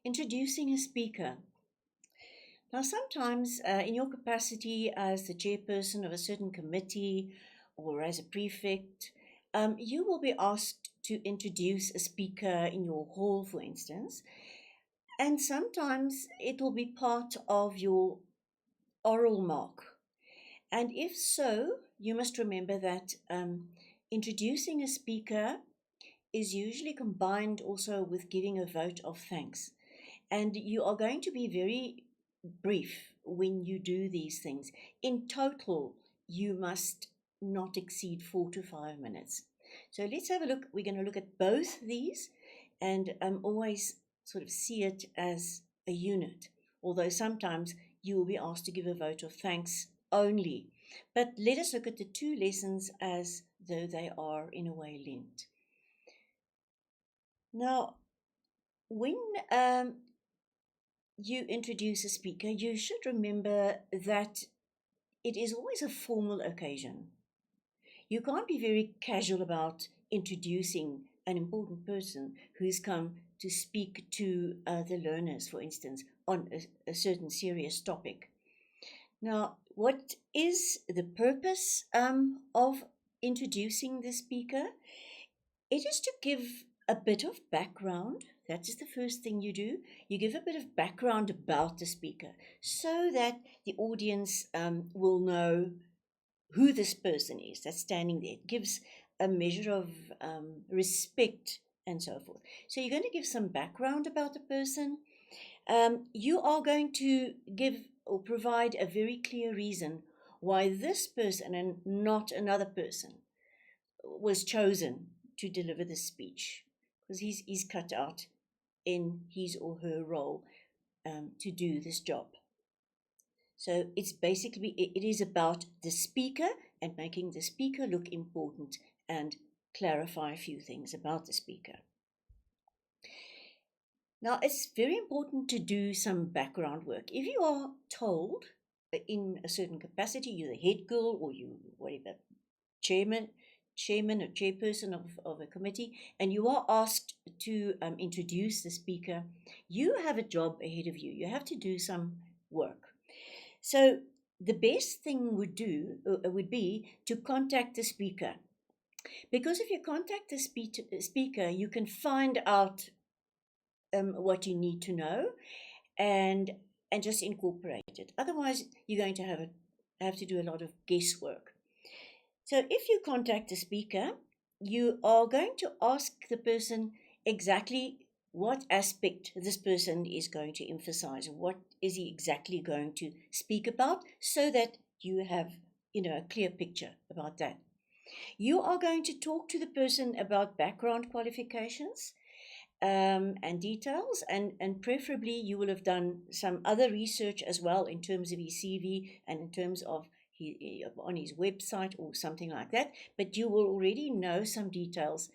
Introducing a speaker. Now, sometimes in your capacity as the chairperson of a certain committee or as a prefect, you will be asked to introduce a speaker in your hall, for instance, and sometimes it will be part of your oral mark. And if so, you must remember that introducing a speaker is usually combined also with giving a vote of thanks. And you are going to be very brief when you do these things. In total, you must not exceed 4 to 5 minutes. So let's have a look. We're going to look at both these and always sort of see it as a unit, although sometimes you will be asked to give a vote of thanks only. But let us look at the two lessons as though they are in a way linked. Now, when you introduce a speaker, you should remember that it is always a formal occasion. You can't be very casual about introducing an important person who's come to speak to the learners, for instance, on a certain serious topic. Now, what is the purpose of introducing the speaker? It is to give a bit of background. That is the first thing you do. You give a bit of background about the speaker so that the audience will know who this person is that's standing there. It gives a measure of respect and so forth. So you're going to give some background about the person. You are going to give or provide a very clear reason why this person and not another person was chosen to deliver the speech, because he's cut out in his or her role to do this job. So it's basically, it is about the speaker and making the speaker look important and clarify a few things about the speaker. Now, it's very important to do some background work. If you are told in a certain capacity, you're the head girl or you whatever, chairman or chairperson of a committee, and you are asked to introduce the speaker, you have a job ahead of you. You have to do some work. So the best thing would be to contact the speaker, because if you contact the speaker, you can find out what you need to know and just incorporate it. Otherwise, you're going to have to do a lot of guesswork. So if you contact the speaker, you are going to ask the person exactly what aspect this person is going to emphasize. What is he exactly going to speak about, so that you have a clear picture about that. You are going to talk to the person about background qualifications and details, and preferably you will have done some other research as well in terms of his CV and in terms of on his website or something like that, but you will already know some details.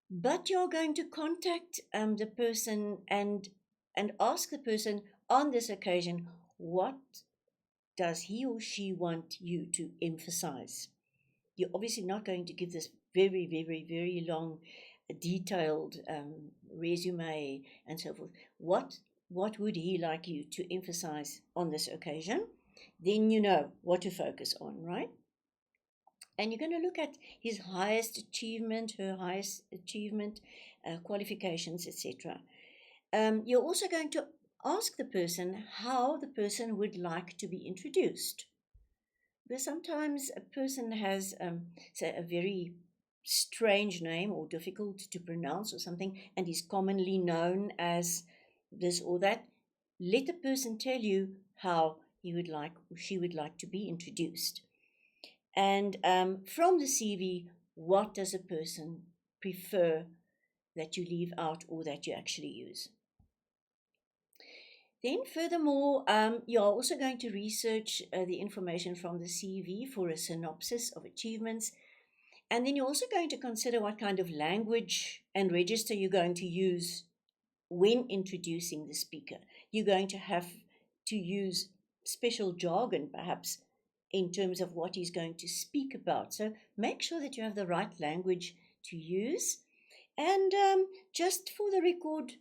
But you're going to contact the person and ask the person on this occasion, what does he or she want you to emphasize? You're obviously not going to give this very, very, very long, detailed resume and so forth. What would he like you to emphasize on this occasion? Then you know what to focus on, right? And you're going to look at his highest achievement, her highest achievement, qualifications, etc. You're also going to ask the person how the person would like to be introduced. Because sometimes a person has, say, a very strange name or difficult to pronounce or something, and is commonly known as this or that. Let the person tell you how he would like or she would like to be introduced. And from the CV, what does a person prefer that you leave out or that you actually use? Then furthermore, you are also going to research the information from the CV for a synopsis of achievements. And then you're also going to consider what kind of language and register you're going to use when introducing the speaker. You're going to have to use special jargon, perhaps, in terms of what he's going to speak about. So make sure that you have the right language to use. And just for the record,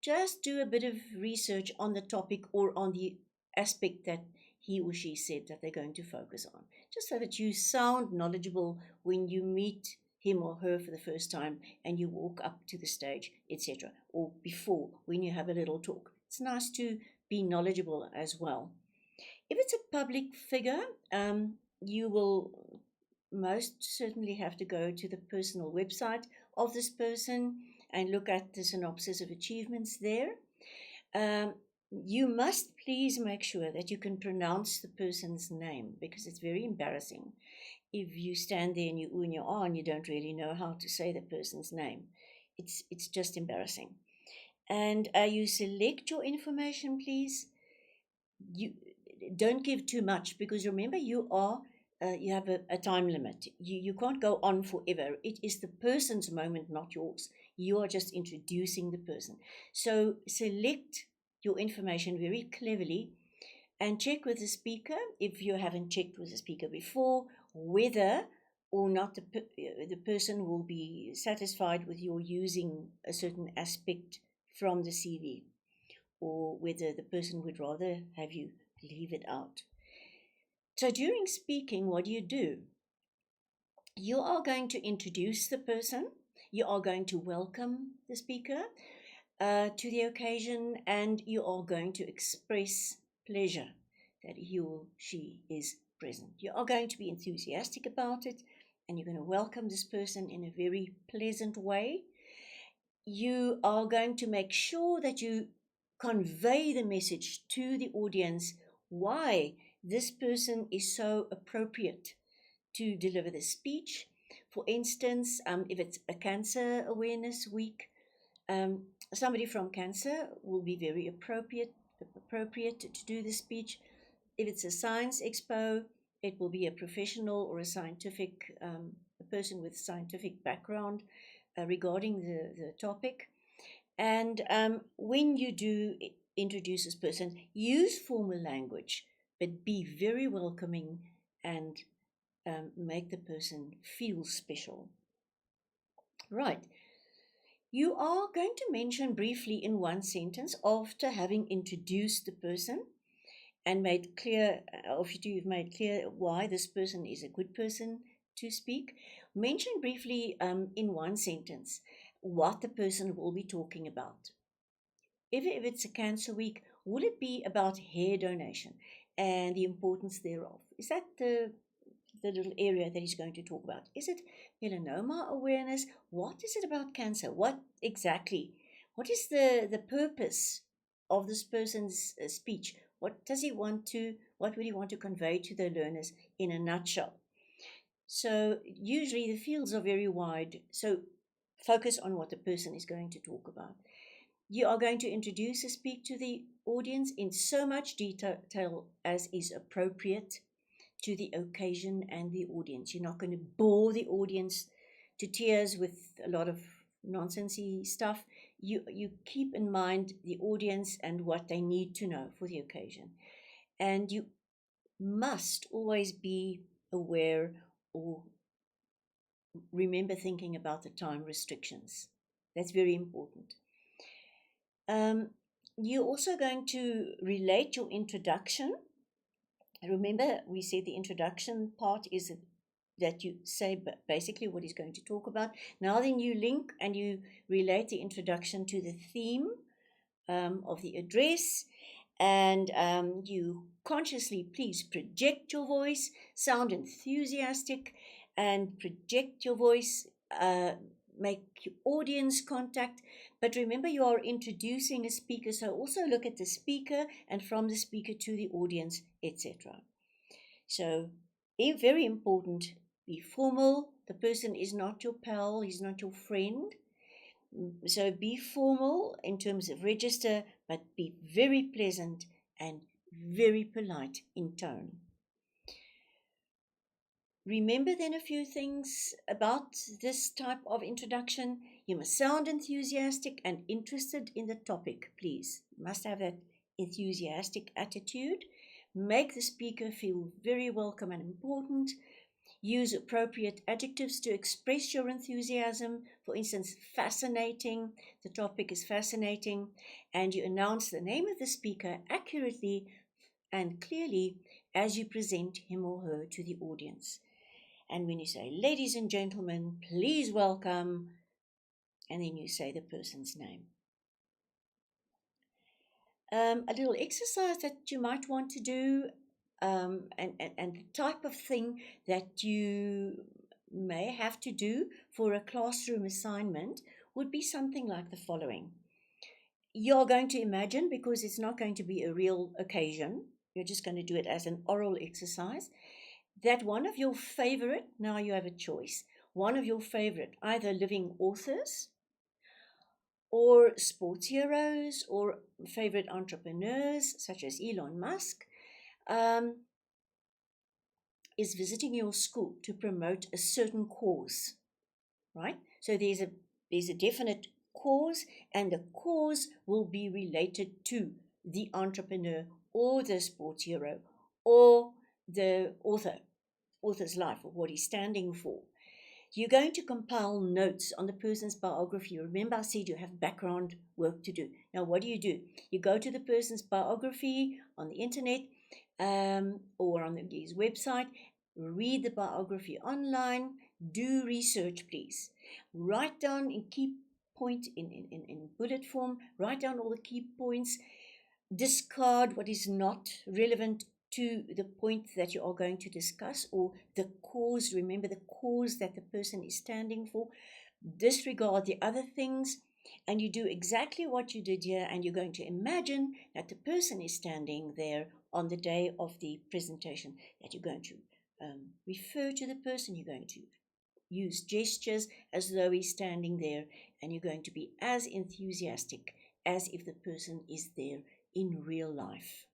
just do a bit of research on the topic or on the aspect that he or she said that they're going to focus on, just so that you sound knowledgeable when you meet him or her for the first time and you walk up to the stage, etc., or before when you have a little talk. It's nice to be knowledgeable as well. If it's a public figure, you will most certainly have to go to the personal website of this person and look at the synopsis of achievements there. Um, you must please make sure that you can pronounce the person's name, because it's very embarrassing if you stand there and you ooh and you ah and you don't really know how to say the person's name. It's just embarrassing. And you select your information, please. You don't give too much, because remember, you have a time limit. You can't go on forever. It is the person's moment, not yours. You are just introducing the person. So select your information very cleverly and check with the speaker, if you haven't checked with the speaker before, whether or not the person will be satisfied with your using a certain aspect from the CV, or whether the person would rather have you leave it out. So during speaking, what do? You are going to introduce the person, you are going to welcome the speaker to the occasion, and you are going to express pleasure that he or she is present. You are going to be enthusiastic about it, and you're going to welcome this person in a very pleasant way. You are going to make sure that you convey the message to the audience why this person is so appropriate to deliver the speech. For instance, if it's a Cancer Awareness Week, somebody from cancer will be very appropriate to do the speech. If it's a science expo, it will be a professional or a scientific, a person with scientific background regarding the topic. And when you do introduce this person, use formal language, but be very welcoming and make the person feel special. Right. You are going to mention briefly in one sentence, after having introduced the person and made clear, after you've made clear why this person is a good person to speak, mention briefly in one sentence what the person will be talking about. If it's a Cancer Week, will it be about hair donation and the importance thereof? Is that the little area that he's going to talk about? Is it melanoma awareness? What is it about cancer? What exactly? What is the purpose of this person's speech? What does he want to, what would he want to convey to the learners in a nutshell? So usually the fields are very wide, so focus on what the person is going to talk about. You are going to introduce and speak to the audience in so much detail as is appropriate to the occasion and the audience. You're not going to bore the audience to tears with a lot of nonsensy stuff. You keep in mind the audience and what they need to know for the occasion. And you must always be aware or remember thinking about the time restrictions. That's very important. You're also going to relate your introduction. Remember, we said the introduction part is that you say basically what he's going to talk about. Now then you link and you relate the introduction to the theme of the address, and you consciously please project your voice, sound enthusiastic, and project your voice, make your audience contact. But remember, you are introducing a speaker, so also look at the speaker and from the speaker to the audience, etc. So, very important, be formal. The person is not your pal, he's not your friend. So be formal in terms of register, but be very pleasant and very polite in tone. Remember then a few things about this type of introduction. You must sound enthusiastic and interested in the topic, please. You must have that enthusiastic attitude. Make the speaker feel very welcome and important. Use appropriate adjectives to express your enthusiasm. For instance, fascinating. The topic is fascinating. And you announce the name of the speaker accurately and clearly as you present him or her to the audience. And when you say, ladies and gentlemen, please welcome, and then you say the person's name. A little exercise that you might want to do, and the type of thing that you may have to do for a classroom assignment would be something like the following. You're going to imagine, because it's not going to be a real occasion, you're just going to do it as an oral exercise, that one of your favorite, now you have a choice, one of your favorite, either living authors or sports heroes or favorite entrepreneurs, such as Elon Musk, um, is visiting your school to promote a certain cause, right? So there's a definite cause, and the cause will be related to the entrepreneur or the sports hero or the author's life, or what he's standing for. You're going to compile notes on the person's biography. Remember, I said you have background work to do. Now, what do? You go to the person's biography on the internet, or on his website, read the biography online, do research, please. Write down in key point, in bullet form, write down all the key points, discard what is not relevant to the point that you are going to discuss, or the cause. Remember the cause that the person is standing for. Disregard the other things, and you do exactly what you did here, and you're going to imagine that the person is standing there on the day of the presentation, that you're going to refer to the person, you're going to use gestures as though he's standing there, and you're going to be as enthusiastic as if the person is there in real life.